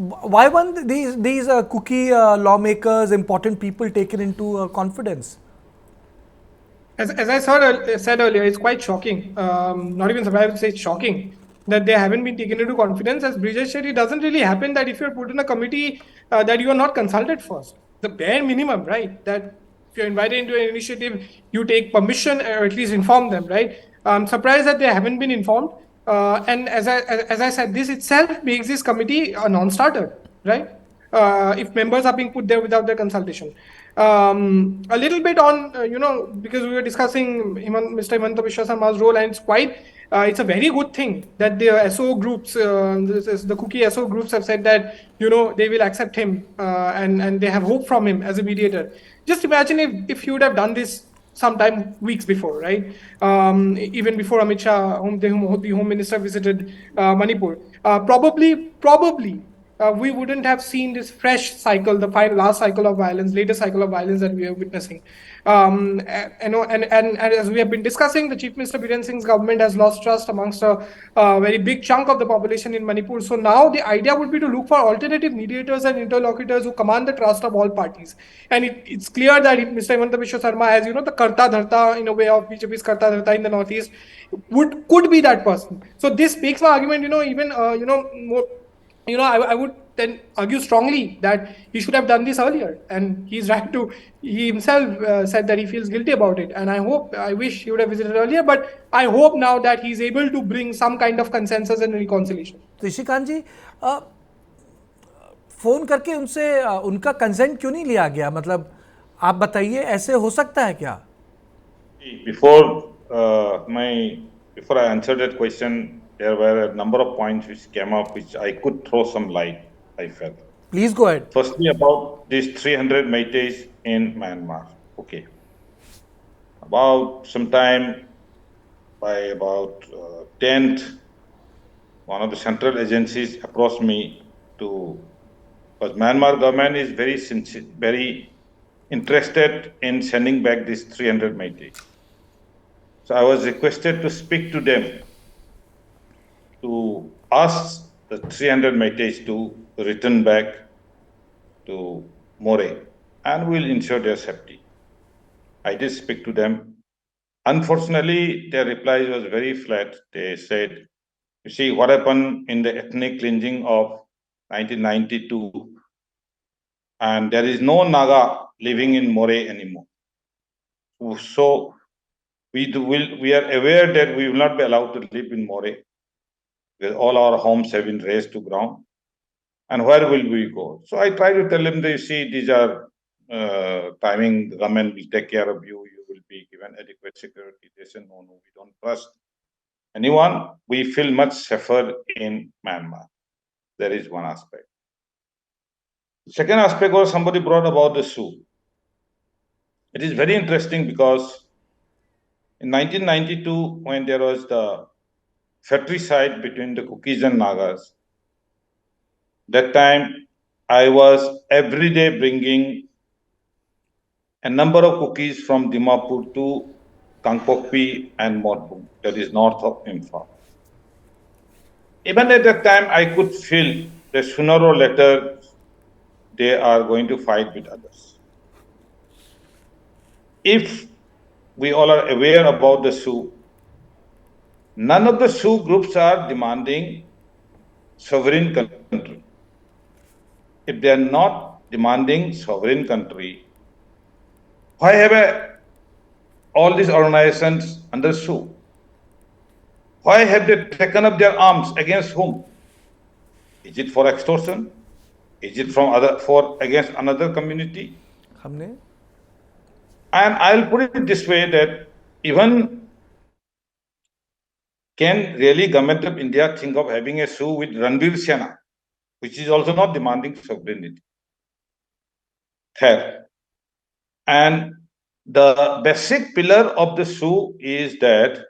why weren't these Kuki lawmakers, important people taken into confidence? As I said earlier, it's quite shocking. Not even surprised to say it's shocking that they haven't been taken into confidence. As Brijesh said, it doesn't really happen that if you're put in a committee that you are not consulted first. The bare minimum, right? That if you're invited into an initiative, you take permission or at least inform them, right? I'm surprised that they haven't been informed. And as I said, this itself makes this committee a non-starter, right? If members are being put there without their consultation. A little bit on, because we were discussing Mr. Himanta Biswa Sarma's role, and it's a very good thing that the SO groups, the Kuki SO groups have said that, they will accept him and they have hope from him as a mediator. Just imagine if he would have done this sometime weeks before, right? Even before Amit Shah, the Home Minister, visited Manipur. Probably, we wouldn't have seen this fresh cycle, the last cycle of violence, latest cycle of violence that we are witnessing. And as we have been discussing, the Chief Minister Biren Singh's government has lost trust amongst a very big chunk of the population in Manipur. So now the idea would be to look for alternative mediators and interlocutors who command the trust of all parties. And it's clear that Mr. Himanta Biswa Sarma, as the Karta Dharta in a way of BJP's Karta Dharta in the Northeast, could be that person. So this makes my argument, even more. I would then argue strongly that he should have done this earlier, and he's right to. He himself said that he feels guilty about it, and I wish he would have visited earlier. But I hope now that he's able to bring some kind of consensus and reconciliation. Nishikant ji, phone करके उनसे उनका consent क्यों नहीं लिया गया? मतलब आप बताइए, ऐसे हो सकता है क्या? Before I answered that question, there were a number of points which came up which I could throw some light, I felt. Please go ahead. Firstly, about these 300 Meiteis in Myanmar. Okay. About sometime by about 10th, one of the central agencies approached me because Myanmar government is very interested in sending back these 300 Meiteis. So I was requested to speak to them to ask the 300 Meiteis to return back to More, and we'll ensure their safety. I did speak to them. Unfortunately, their reply was very flat. They said, you see what happened in the ethnic cleansing of 1992, and there is no Naga living in More anymore. So we are aware that we will not be allowed to live in More, because all our homes have been razed to ground. And where will we go? So I try to tell them, you see, these are timing, the government will take care of you, you will be given adequate security. They said, no, we don't trust anyone. We feel much safer in Myanmar. There is one aspect. The second aspect was somebody brought about the Sioux. It is very interesting because in 1992, when there was the fratricide between the Kukis and Nagas, that time I was every day bringing a number of Kukis from Dimapur to Kangpokpi and Morpung, that is north of Imphal. Even at that time, I could feel that sooner or later they are going to fight with others. If we all are aware about the Sioux, none of the Sioux groups are demanding sovereign country. If they are not demanding sovereign country, why have all these organizations under Sioux? Why have they taken up their arms against whom? Is it for extortion? Is it against another community? And I'll put it this way, that even can really government of India think of having a Sioux with Ranveer Sena, which is also not demanding sovereignty? Third, and the basic pillar of the Sioux is that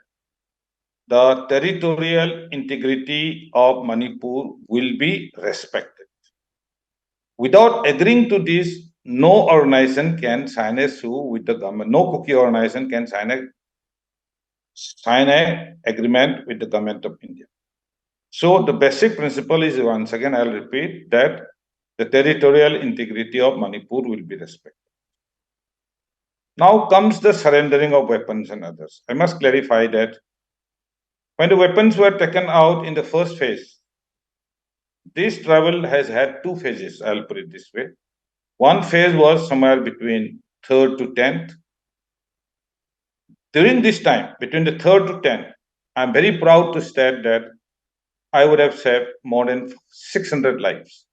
the territorial integrity of Manipur will be respected. Without agreeing to this, no organization can sign a Sioux with the government. No Kuki organization can sign a agreement with the government of India. So the basic principle is, once again, I'll repeat, that the territorial integrity of Manipur will be respected. Now comes the surrendering of weapons and others. I must clarify that when the weapons were taken out in the first phase, this travel has had two phases, I'll put it this way. One phase was somewhere between 3rd to 10th. During this time, between the 3rd to 10th, I'm very proud to state that I would have saved more than 600 lives,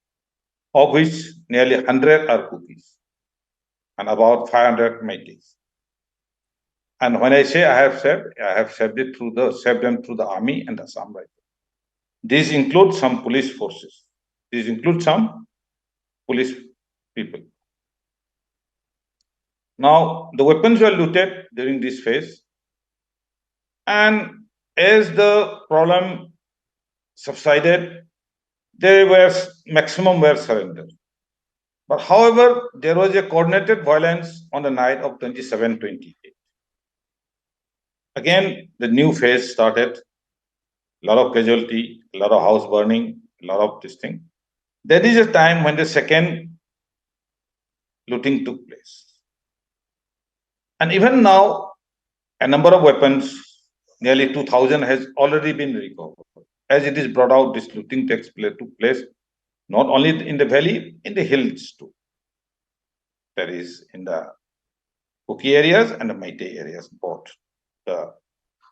of which nearly 100 are Kukis and about 500 Meiteis. And when I say I have saved them through the army and Assam Rifle. These include some police forces. These include some police people. Now, the weapons were looted during this phase. And as the problem subsided, maximum were surrendered. But however, there was a coordinated violence on the night of 27-28. Again, the new phase started. A lot of casualty, a lot of house burning, a lot of this thing. There is a time when the second looting took place. And even now, a number of weapons, nearly 2,000, has already been recovered. As it is brought out, this looting took place not only in the valley, in the hills too. That is in the Kuki areas and the Meitei areas, both the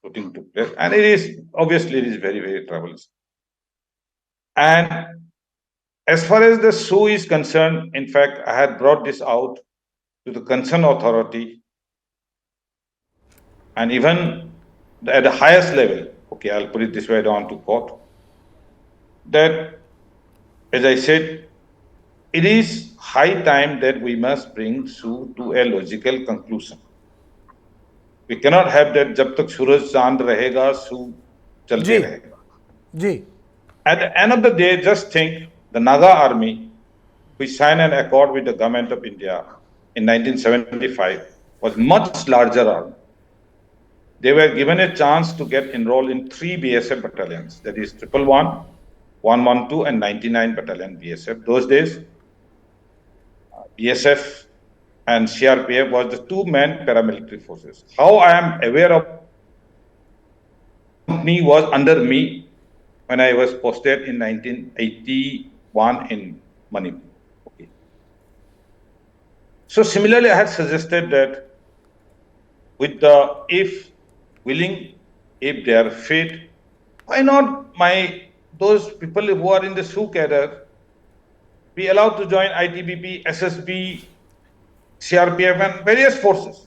looting took place. And it is very, very troublesome. And as far as the SU is concerned, in fact, I had brought this out to the concerned authority, and even at the highest level, okay, I'll put it this way, I don't want to quote, that, as I said, it is high time that we must bring SU to a logical conclusion. We cannot have that jab tak suraj chand rahega, SU chalte rahega. Ji. At the end of the day, just think the Naga army, which signed an accord with the government of India in 1975, was much larger army. They were given a chance to get enrolled in 3 BSF battalions, that is 111, 112, and 99 Battalion BSF. Those days, BSF and CRPF was the two-man paramilitary forces. How I am aware of company was under me when I was posted in 1981 in Manipur. Okay. So similarly, I had suggested that with the, if willing, if they are fit, why not those people who are in the SU cadre be allowed to join ITBP, SSB, CRPF and various forces?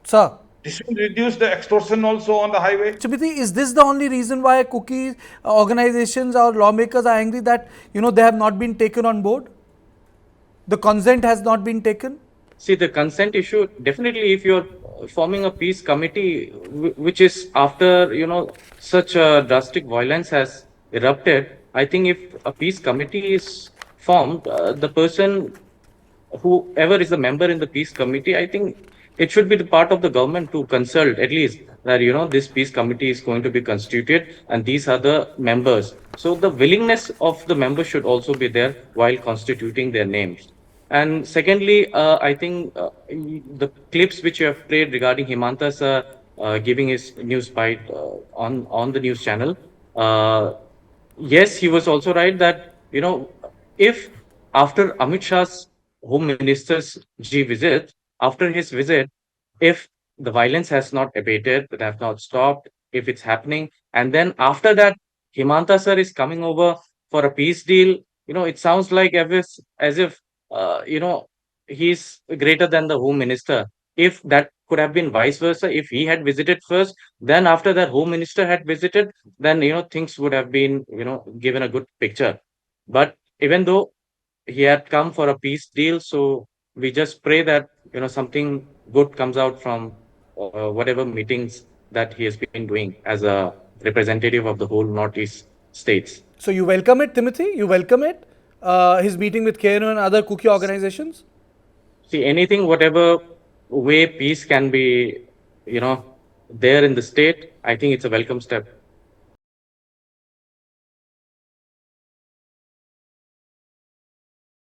Sir. This will reduce the extortion also on the highway. Timothy, is this the only reason why Kuki organizations or lawmakers are angry that, they have not been taken on board? The consent has not been taken? See, the consent issue, definitely if you're forming a peace committee, which is after, such a drastic violence has erupted, I think if a peace committee is formed, the person, whoever is a member in the peace committee, I think it should be the part of the government to consult at least that, this peace committee is going to be constituted and these are the members. So the willingness of the members should also be there while constituting their names. And secondly, I think the clips which you have played regarding Himanta sir giving his news bite on the news channel, yes, he was also right that, if after Amit Shah's Home Minister's visit, after his visit, if the violence has not abated, it has not stopped, if it's happening, and then after that, Himanta sir is coming over for a peace deal, it sounds like as if he's greater than the Home Minister. If that could have been vice versa, if he had visited first, then after that Home Minister had visited, then, things would have been, given a good picture. But even though he had come for a peace deal, so we just pray that, something good comes out from whatever meetings that he has been doing as a representative of the whole Northeast states. So you welcome it, Timothy? You welcome it? His meeting with KNU and other Kuki organizations? See, anything, whatever way peace can be, there in the state, I think it's a welcome step.